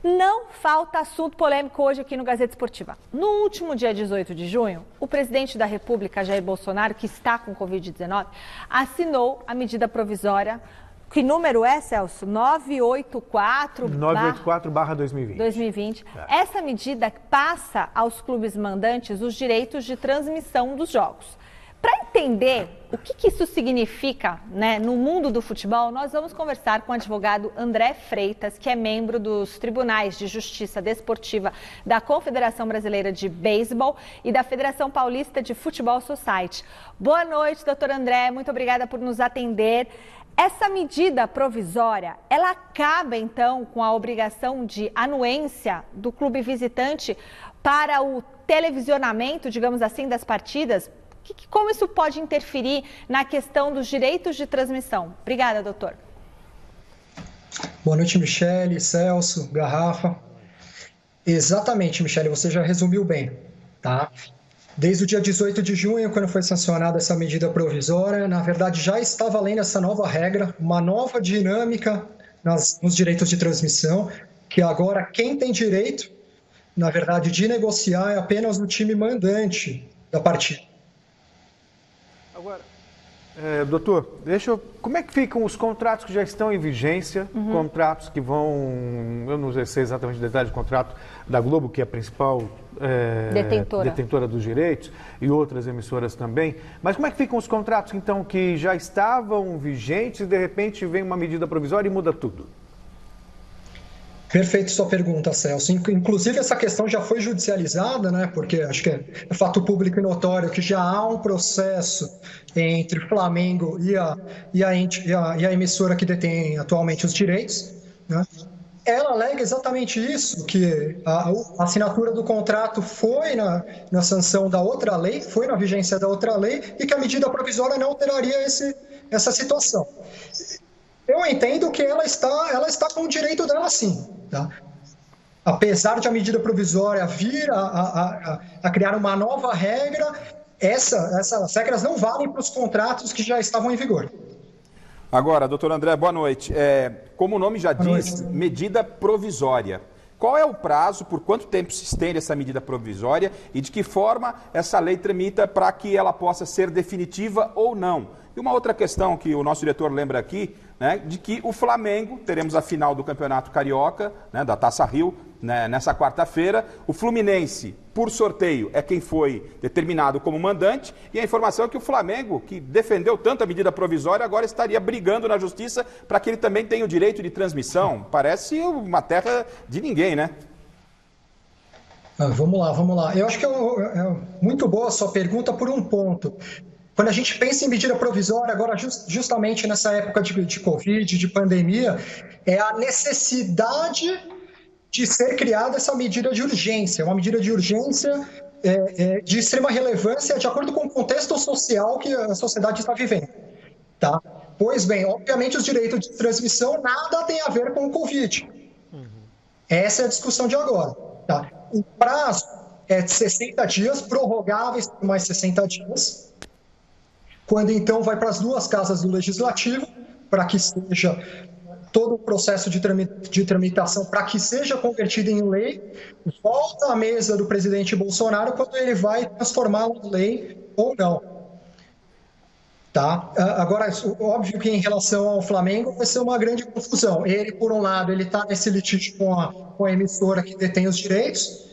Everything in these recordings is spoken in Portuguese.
Não falta assunto polêmico hoje aqui no Gazeta Esportiva. No último dia 18 de junho, o presidente da República, Jair Bolsonaro, que está com Covid-19, assinou a medida provisória. Que número é, Celso? 984/2020. 2020. Essa medida passa aos clubes mandantes os direitos de transmissão dos jogos. Para entender o que isso significa, né, no mundo do futebol, nós vamos conversar com o advogado André Freitas, que é membro dos Tribunais de Justiça Desportiva da Confederação Brasileira de Beisebol e da Federação Paulista de Futebol Society. Boa noite, doutor André. Muito obrigada por nos atender. Essa medida provisória, ela acaba, então, com a obrigação de anuência do clube visitante para o televisionamento, digamos assim, das partidas? Como isso pode interferir na questão dos direitos de transmissão? Obrigada, doutor. Boa noite, Michele, Celso, Garrafa. Exatamente, Michele, você já resumiu bem, tá? Desde o dia 18 de junho, quando foi sancionada essa medida provisória, na verdade já está valendo essa nova regra, uma nova dinâmica nos direitos de transmissão, que agora quem tem direito, na verdade, de negociar é apenas o time mandante da partida. Agora, doutor, como é que ficam os contratos que já estão em vigência, contratos que vão, eu não sei exatamente o detalhe do contrato da Globo, que é a principal detentora dos direitos, e outras emissoras também, mas como é que ficam os contratos, então, que já estavam vigentes e, de repente, vem uma medida provisória e muda tudo? Perfeito sua pergunta, Celso. Inclusive, essa questão já foi judicializada, né? Porque acho que é fato público e notório que já há um processo entre o Flamengo e a emissora que detém atualmente os direitos, né? Ela alega exatamente isso, que a assinatura do contrato foi na sanção da outra lei, foi na vigência da outra lei, e que a medida provisória não alteraria essa situação. Eu entendo que ela está com o direito dela, sim. Tá? Apesar de a medida provisória vir a criar uma nova regra, essas regras não valem para os contratos que já estavam em vigor. Agora, doutor André, boa noite. Como o nome já diz, medida provisória. Qual é o prazo, por quanto tempo se estende essa medida provisória e de que forma essa lei tramita para que ela possa ser definitiva ou não? E uma outra questão que o nosso diretor lembra aqui, né, de que o Flamengo, teremos a final do Campeonato Carioca, né, da Taça Rio, né, nessa quarta-feira. O Fluminense, por sorteio, é quem foi determinado como mandante. E a informação é que o Flamengo, que defendeu tanto a medida provisória, agora estaria brigando na justiça para que ele também tenha o direito de transmissão. Parece uma terra de ninguém, né? Vamos lá. Eu acho que é muito boa a sua pergunta por um ponto. Quando a gente pensa em medida provisória, agora justamente nessa época de Covid, de pandemia, é a necessidade de ser criada essa medida de urgência, uma medida de urgência de extrema relevância de acordo com o contexto social que a sociedade está vivendo. Tá? Pois bem, obviamente os direitos de transmissão nada tem a ver com o Covid. Essa é a discussão de agora. Tá? O prazo é de 60 dias, prorrogáveis por mais 60 dias, quando então vai para as duas casas do Legislativo, para que seja todo o processo de tramitação, para que seja convertido em lei, volta à mesa do presidente Bolsonaro quando ele vai transformá-la em lei ou não. Tá? Agora, óbvio que em relação ao Flamengo vai ser uma grande confusão. Ele, por um lado, ele está nesse litígio com a emissora que detém os direitos,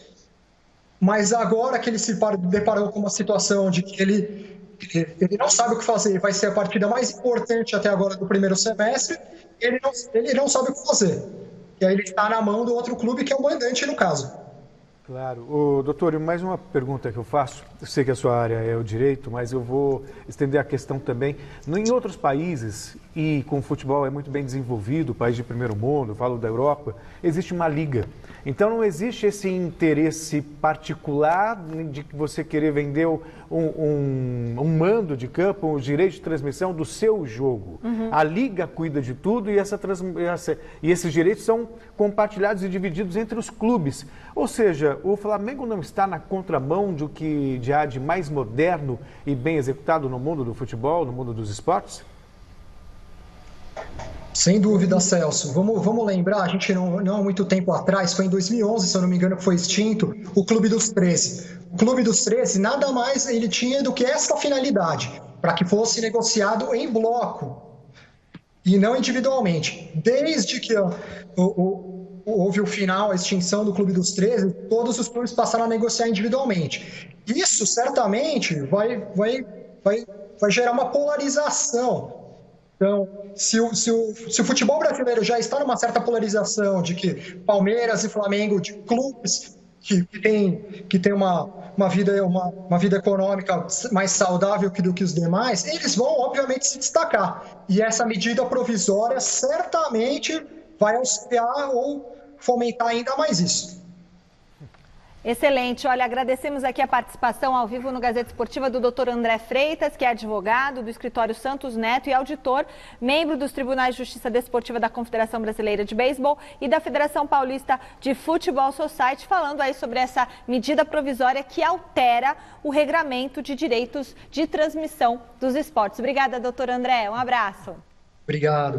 mas agora que ele se deparou com uma situação de que ele não sabe o que fazer, vai ser a partida mais importante até agora do primeiro semestre, ele não sabe o que fazer. E aí ele está na mão do outro clube, que é o mandante no caso. Claro. Doutor, mais uma pergunta que eu faço. Eu sei que a sua área é o direito, mas eu vou estender a questão também. Em outros países, e com o futebol é muito bem desenvolvido, país de primeiro mundo, eu falo da Europa, existe uma liga. Então não existe esse interesse particular de você querer vender um mando de campo, os direitos de transmissão do seu jogo. A liga cuida de tudo e esses direitos são compartilhados e divididos entre os clubes. Ou seja, o Flamengo não está na contramão do que há de mais moderno e bem executado no mundo do futebol, no mundo dos esportes? Sem dúvida, Celso. Vamos lembrar, a gente não há muito tempo atrás, foi em 2011, se eu não me engano, que foi extinto o Clube dos 13. O Clube dos 13, nada mais ele tinha do que essa finalidade, para que fosse negociado em bloco e não individualmente. Desde que houve o final, a extinção do Clube dos 13, todos os clubes passaram a negociar individualmente. Isso certamente vai gerar uma polarização. Então, se o futebol brasileiro já está numa certa polarização de que Palmeiras e Flamengo, de clubes que tem uma vida econômica mais saudável do que os demais, eles vão, obviamente, se destacar. E essa medida provisória certamente vai auxiliar ou fomentar ainda mais isso. Excelente. Olha, agradecemos aqui a participação ao vivo no Gazeta Esportiva do Dr. André Freitas, que é advogado do escritório Santos Neto e auditor, membro dos Tribunais de Justiça Desportiva da Confederação Brasileira de Beisebol e da Federação Paulista de Futebol Society, falando aí sobre essa medida provisória que altera o regramento de direitos de transmissão dos esportes. Obrigada, doutor André. Um abraço. Obrigado.